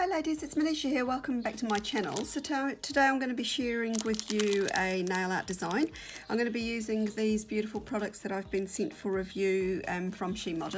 Hi ladies, it's Manisha here, welcome back to my channel. So today I'm going to be sharing with you a nail art design. I'm going to be using these beautiful products that I've been sent for review from Shimmer.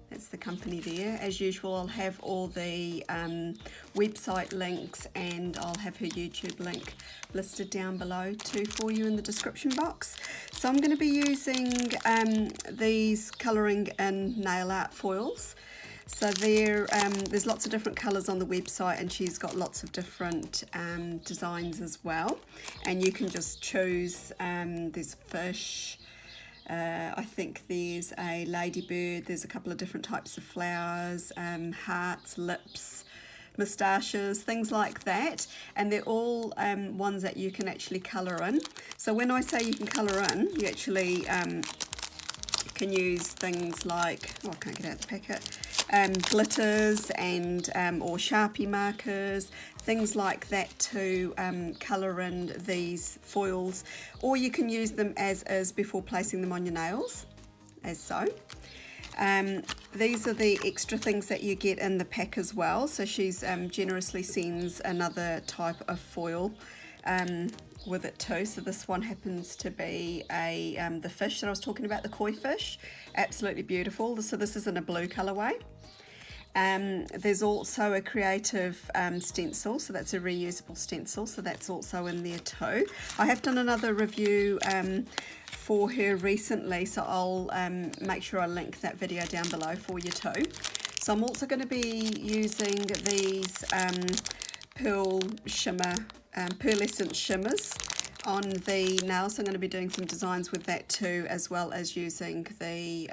That's the company there. As usual, I'll have all the website links and I'll have her YouTube link listed down below too for you in the description box. So I'm going to be using these colouring in nail art foils. So there's lots of different colours on the website, and she's got lots of different designs as well. And you can just choose, there's fish, I think there's a ladybird, there's a couple of different types of flowers, hearts, lips, moustaches, things like that. And they're all ones that you can actually colour in. So when I say you can colour in, you actually can use things like, oh, I can't get out the packet, glitters and or sharpie markers, things like that to colour in these foils, or you can use them as is before placing them on your nails, as so. These are the extra things that you get in the pack as well. So she's generously sends another type of foil with it too. So this one happens to be the fish that I was talking about, the koi fish. Absolutely beautiful. So this is in a blue colourway. There's also a creative stencil, so that's a reusable stencil, so that's also in there too. I have done another review for her recently, so I'll make sure I link that video down below for you too. So I'm also going to be using these Pearlescent shimmers on the nails. So I'm going to be doing some designs with that too, as well as using the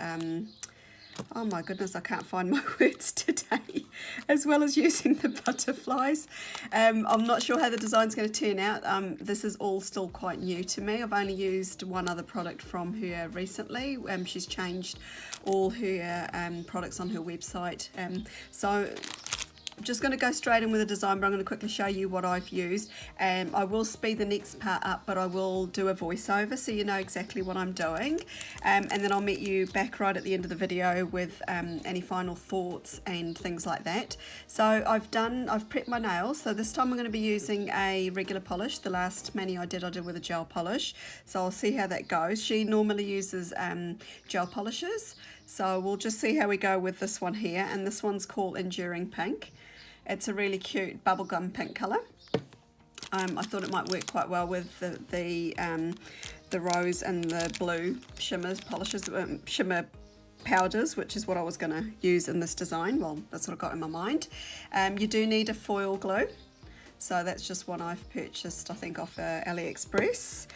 oh my goodness, I can't find my words today, as well as using the butterflies. I'm not sure how the design's going to turn out. This is all still quite new to me. I've only used one other product from her recently. She's changed all her products on her website. So I'm just going to go straight in with the design, but I'm going to quickly show you what I've used. I will speed the next part up, but I will do a voiceover so you know exactly what I'm doing. And then I'll meet you back right at the end of the video with any final thoughts and things like that. So I've prepped my nails. So this time I'm going to be using a regular polish. The last mani I did with a gel polish. So I'll see how that goes. She normally uses gel polishes. So we'll just see how we go with this one here. And this one's called Enduring Pink. It's a really cute bubblegum pink colour. I thought it might work quite well with the rose and the blue shimmer powders, which is what I was going to use in this design. Well, that's what I got in my mind. You do need a foil glue. So that's just one I've purchased, I think, off AliExpress.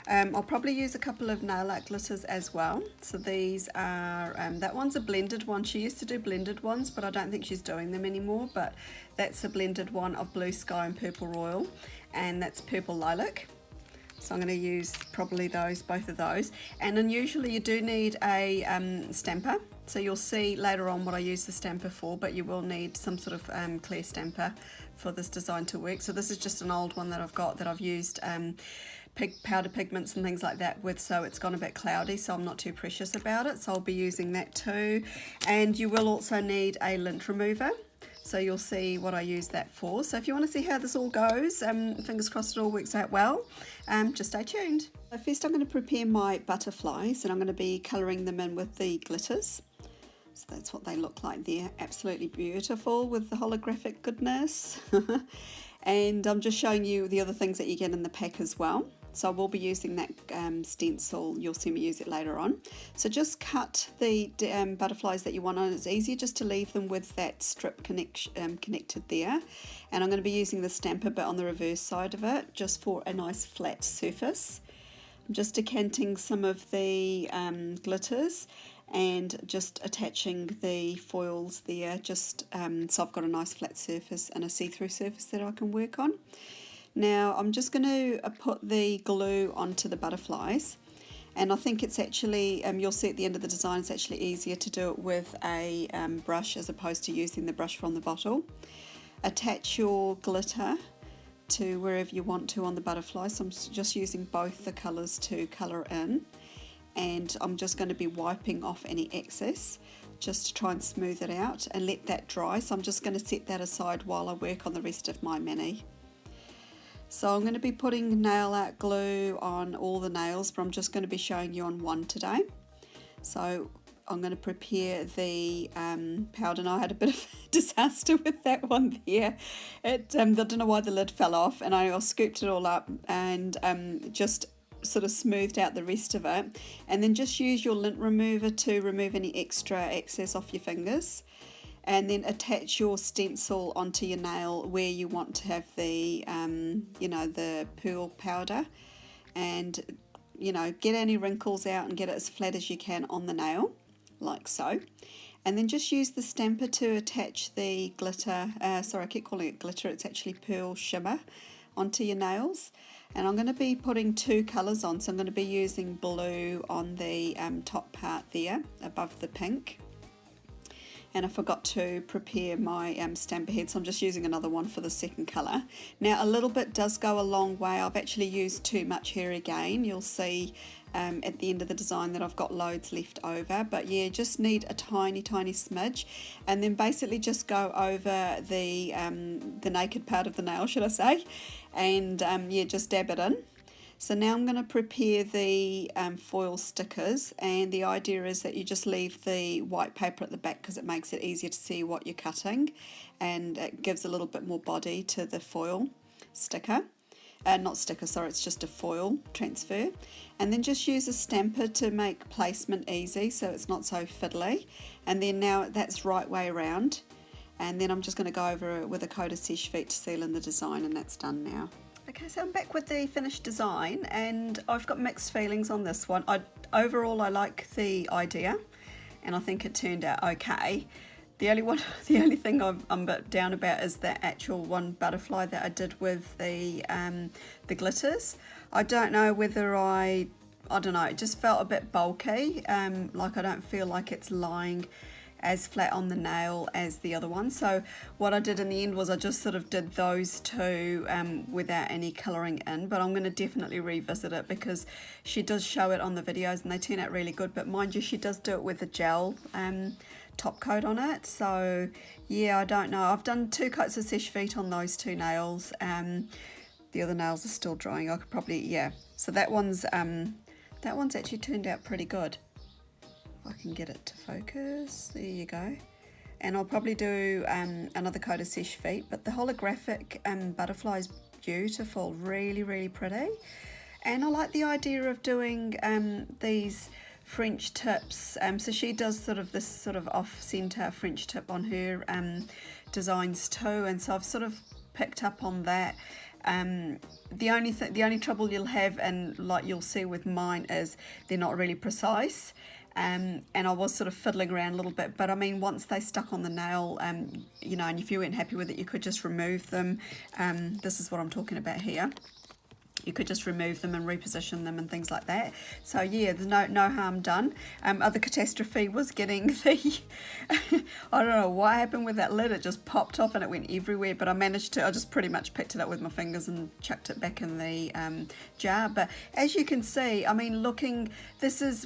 I'll probably use a couple of nail art glitters as well. So these are, that one's a blended one. She used to do blended ones, but I don't think she's doing them anymore. But that's a blended one of Blue Sky and Purple Royal, and that's Purple Lilac. So I'm going to use probably both of those. And then usually you do need a stamper. So you'll see later on what I use the stamper for, but you will need some sort of clear stamper for this design to work. So this is just an old one that I've got that I've used powder pigments and things like that with, so it's gone a bit cloudy, so I'm not too precious about it. So I'll be using that too. And you will also need a lint remover. So you'll see what I use that for. So if you want to see how this all goes, fingers crossed it all works out well, just stay tuned. So first I'm going to prepare my butterflies, and I'm going to be colouring them in with the glitters. So that's what they look like there. Absolutely beautiful with the holographic goodness. And I'm just showing you the other things that you get in the pack as well. So I will be using that stencil. You'll see me use it later on. So just cut the butterflies that you want on. It's easier just to leave them with that strip connected there. And I'm going to be using the stamper bit on the reverse side of it, just for a nice flat surface. I'm just decanting some of the glitters and just attaching the foils there, just so I've got a nice flat surface and a see-through surface that I can work on. Now I'm just going to put the glue onto the butterflies, and I think it's actually, you'll see at the end of the design, it's actually easier to do it with a brush as opposed to using the brush from the bottle. Attach your glitter to wherever you want to on the butterfly. So I'm just using both the colours to colour in, and I'm just going to be wiping off any excess just to try and smooth it out and let that dry. So I'm just going to set that aside while I work on the rest of my mini. So I'm going to be putting nail art glue on all the nails, but I'm just going to be showing you on one today. So I'm going to prepare the powder. Now I had a bit of a disaster with that one there. I don't know why the lid fell off, and I scooped it all up and just sort of smoothed out the rest of it, and then just use your lint remover to remove any extra excess off your fingers, and then attach your stencil onto your nail where you want to have the you know, the pearl powder, and you know, get any wrinkles out and get it as flat as you can on the nail, like so. And then just use the stamper to attach the glitter, sorry, I keep calling it glitter, it's actually pearl shimmer, onto your nails. And I'm going to be putting two colours on, so I'm going to be using blue on the top part there above the pink. And I forgot to prepare my stamper head, so I'm just using another one for the second colour. Now a little bit does go a long way. I've actually used too much here again. You'll see at the end of the design that I've got loads left over, but yeah, just need a tiny smidge, and then basically just go over the naked part of the nail, should I say, and yeah, just dab it in. So now I'm going to prepare the foil stickers, and the idea is that you just leave the white paper at the back because it makes it easier to see what you're cutting, and it gives a little bit more body to the foil sticker. Not sticker, sorry, it's just a foil transfer. And then just use a stamper to make placement easy so it's not so fiddly. And then now that's right way around. And then I'm just going to go over it with a coat of Seche Vite to seal in the design, and that's done now. Okay, so I'm back with the finished design, and I've got mixed feelings on this one. Overall, I like the idea, and I think it turned out okay. The only thing I'm a bit down about is that actual one butterfly that I did with the glitters. I don't know whether I don't know, it just felt a bit bulky. Like I don't feel like it's lying as flat on the nail as the other one. So what I did in the end was I just sort of did those two without any colouring in, but I'm going to definitely revisit it because she does show it on the videos and they turn out really good. But mind you, she does do it with a gel top coat on it. So yeah, I don't know. I've done 2 coats of Seche Vite on those 2 nails. The other nails are still drying. I could probably, yeah. So that one's actually turned out pretty good. I can get it to focus, there you go. And I'll probably do another coat of Seche Vite, but the holographic butterfly is beautiful, really pretty. And I like the idea of doing these French tips. So she does sort of this sort of off-center French tip on her designs too, and so I've sort of picked up on that. The only trouble you'll have, and like you'll see with mine, is they're not really precise. And I was sort of fiddling around a little bit, but I mean, once they stuck on the nail, you know, and if you weren't happy with it, you could just remove them. This is what I'm talking about here. You could just remove them and reposition them and things like that. So yeah, there's no harm done. Other catastrophe was getting the I don't know what happened with that lid. It just popped off and it went everywhere, but I just pretty much picked it up with my fingers and chucked it back in the jar. But as you can see, I mean, this is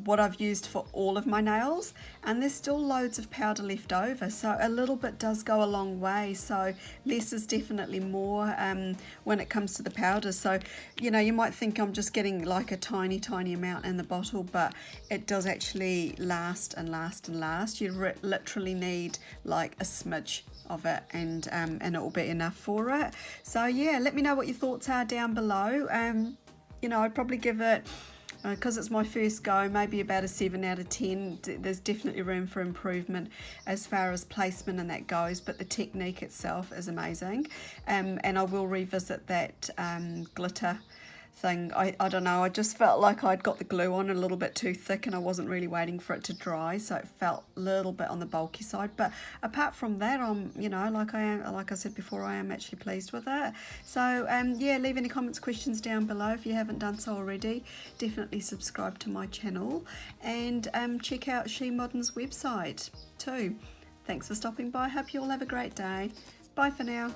what I've used for all of my nails, and there's still loads of powder left over, so a little bit does go a long way. So less is definitely more when it comes to the powder. So you know, you might think I'm just getting like a tiny amount in the bottle, but it does actually last and last and last. You literally need like a smidge of it, and it will be enough for it. So yeah, let me know what your thoughts are down below. You know, I'd probably give it, because it's my first go, maybe about a 7 out of 10. There's definitely room for improvement as far as placement and that goes, but the technique itself is amazing. And I will revisit that glitter thing. I don't know, I just felt like I'd got the glue on a little bit too thick and I wasn't really waiting for it to dry, so it felt a little bit on the bulky side. But apart from that, I'm, you know, like I said before, I am actually pleased with it. So yeah, leave any comments, questions down below. If you haven't done so already, definitely subscribe to my channel, and check out She Modern's website too. Thanks for stopping by. Hope you all have a great day. Bye for now.